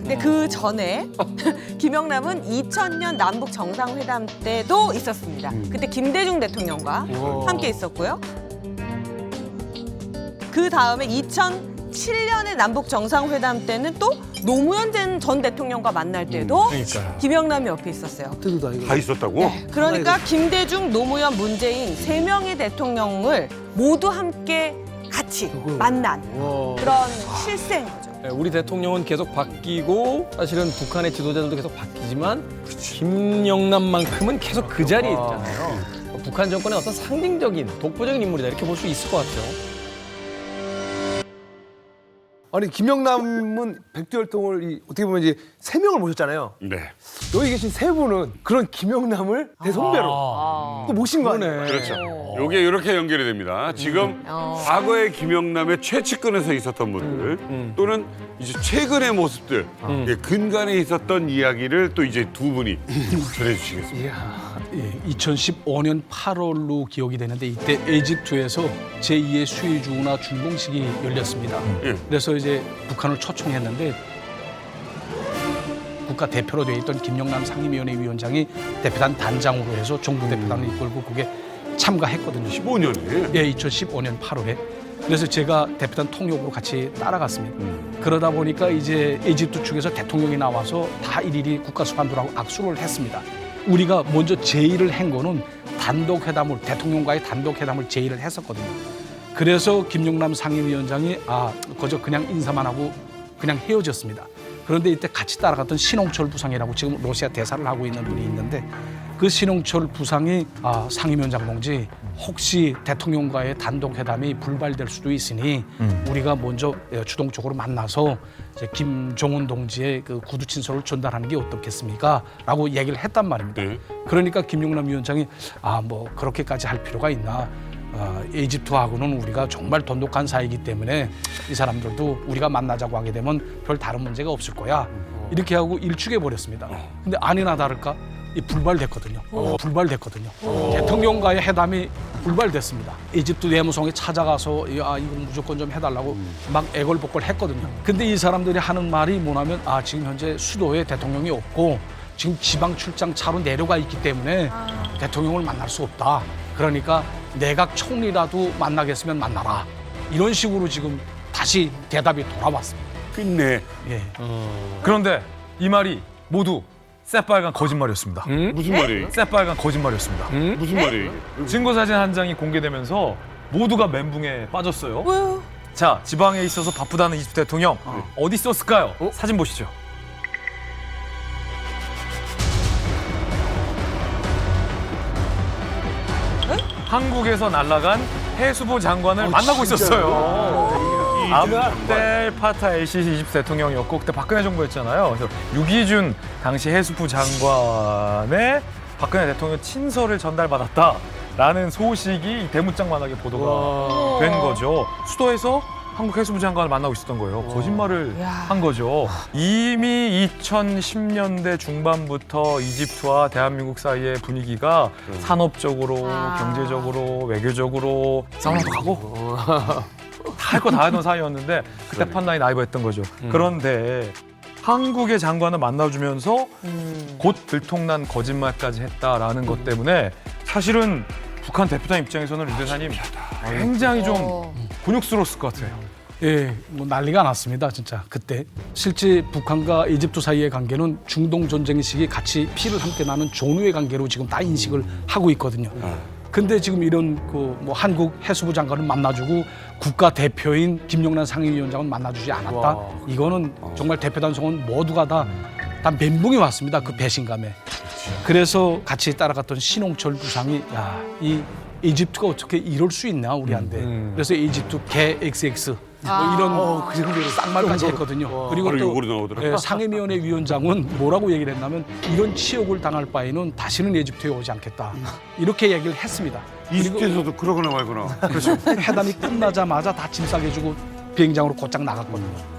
근데 그 전에 김영남은 2000년 남북 정상회담 때도 있었습니다. 그때 김대중 대통령과 함께 있었고요. 그 다음에 2007년에 남북 정상회담 때는 또 노무현 전 대통령과 만날 때도 김영남이 옆에 있었어요. 다 있었다고? 네, 그러니까 김대중, 노무현, 문재인 세 명의 대통령을 모두 함께 같이 만난 그런 실세인 거죠. 우리 대통령은 계속 바뀌고 사실은 북한의 지도자들도 계속 바뀌지만 김영남만큼은 계속 그 자리에 있잖아요. 북한 정권의 어떤 상징적인 독보적인 인물이다 이렇게 볼 수 있을 것 같죠. 아니 김영남은 백두혈통을 어떻게 보면 이제 3명을 모셨잖아요. 네. 여기 계신 3분은 그런 김영남을 대선배로 또 모신 거 아니에요? 그렇죠. 요게 이렇게 연결이 됩니다. 지금 과거의 김영남의 최측근에서 있었던 분들 또는 이제 최근의 모습들, 예, 근간에 있었던 이야기를 또 이제 두 분이 전해주시겠습니다. 예, 2015년 8월로 기억이 되는데 이때 에집트에서 제2의 수혜주나 준공식이 열렸습니다. 예. 그래서 이제 북한을 초청했는데 국가 대표로 돼 있던 김영남 상임위원회 위원장이 대표단 단장으로 해서 정부 대표단을 이끌고 그게 참가했거든요. 15년에? 예, 2015년 8월에. 그래서 제가 대표단 통역으로 같이 따라갔습니다. 그러다 보니까 이제 에집트 측에서 대통령이 나와서 다 일일이 국가수반들하고 악수를 했습니다. 우리가 먼저 제의를 한 거는 단독회담을, 대통령과의 단독회담을 제의를 했었거든요. 그래서 김영남 상임위원장이 거저 그냥 인사만 하고 그냥 헤어졌습니다. 그런데 이때 같이 따라갔던 신홍철 부상이라고 지금 러시아 대사를 하고 있는 분이 있는데 그 신홍철 부상이 상임위원장 동지 혹시 대통령과의 단독회담이 불발될 수도 있으니 우리가 먼저 주동적으로 만나서 이제 김정은 동지의 그 구두 친서를 전달하는 게 어떻겠습니까? 라고 얘기를 했단 말입니다. 그러니까 김영남 위원장이 뭐 그렇게까지 할 필요가 있나? 에집트하고는 우리가 정말 돈독한 사이이기 때문에 이 사람들도 우리가 만나자고 하게 되면 별 다른 문제가 없을 거야. 이렇게 하고 일축해 버렸습니다. 근데 아니나 다를까 불발됐거든요. 불발됐거든요. 대통령과의 회담이 불발됐습니다. 에집트 내무성에 찾아가서 이거 무조건 좀 해달라고 막 애걸복걸 했거든요. 근데 이 사람들이 하는 말이 뭐냐면 지금 현재 수도에 대통령이 없고 지금 지방 출장 차로 내려가 있기 때문에 대통령을 만날 수 없다. 그러니까 내각 총리라도 만나겠으면 만나라. 이런 식으로 지금 다시 대답이 돌아왔습니다. 끝내. 예. 그런데 이 말이 모두 새빨간 거짓말이었습니다. 무슨 말이에요? 새빨간 거짓말이었습니다. 무슨 말이에요? 증거사진 한 장이 공개되면서 모두가 멘붕에 빠졌어요. 왜요? 자, 지방에 있어서 바쁘다는 이집트 대통령 어디 있었을까요? 사진 보시죠. 한국에서 날아간 해수부 장관을 만나고 있었어요. 압델 파타 LCC 이집트 대통령이었고 그때 박근혜 정부였잖아요. 그래서 유기준 당시 해수부 장관의 박근혜 대통령 친서를 전달받았다라는 소식이 대문짝만하게 보도가 된 거죠. 수도에서 한국 해수부 장관을 만나고 있었던 거예요. 거짓말을 한 거죠. 이미 2010년대 중반부터 이집트와 대한민국 사이의 분위기가 산업적으로, 경제적으로, 외교적으로 사우나도 가고 다 할 거 다 하던 사이였는데 그때 판단이 나이버였던 거죠. 그런데 한국의 장관을 만나주면서 곧 들통난 거짓말까지 했다라는 것 때문에 사실은 북한 대표단 입장에서는 류 대사님 굉장히 좀 곤욕스러웠을 것 같아요. 예, 뭐 난리가 났습니다, 진짜 그때. 실제 북한과 이집트 사이의 관계는 중동 전쟁 시기 같이 피를 함께 나눈 존우의 관계로 지금 다 인식을 하고 있거든요. 근데 지금 이런 뭐 한국 해수부 장관을 만나주고 국가 대표인 김영남 상임위원장은 만나주지 않았다. 이거는 정말 대표단 성원 모두가 다 멘붕이 왔습니다. 그 배신감에. 그래서 같이 따라갔던 신홍철 부상이 이 이집트가 어떻게 이럴 수 있나 우리한테. 그래서 이집트 개 XX 뭐 이런 그 정도로 쌍말까지 했거든요. 그리고 바로 또 요거로 나오더라고요. 상임위원회 위원장은 뭐라고 얘기를 했냐면 이런 치욕을 당할 바에는 다시는 에집트에 오지 않겠다. 이렇게 얘기를 했습니다. 이집트에서도 그러거나 말거나. 그렇죠. 회담이 끝나자마자 다 짐 싸게 주고 비행장으로 곧장 나갔거든요.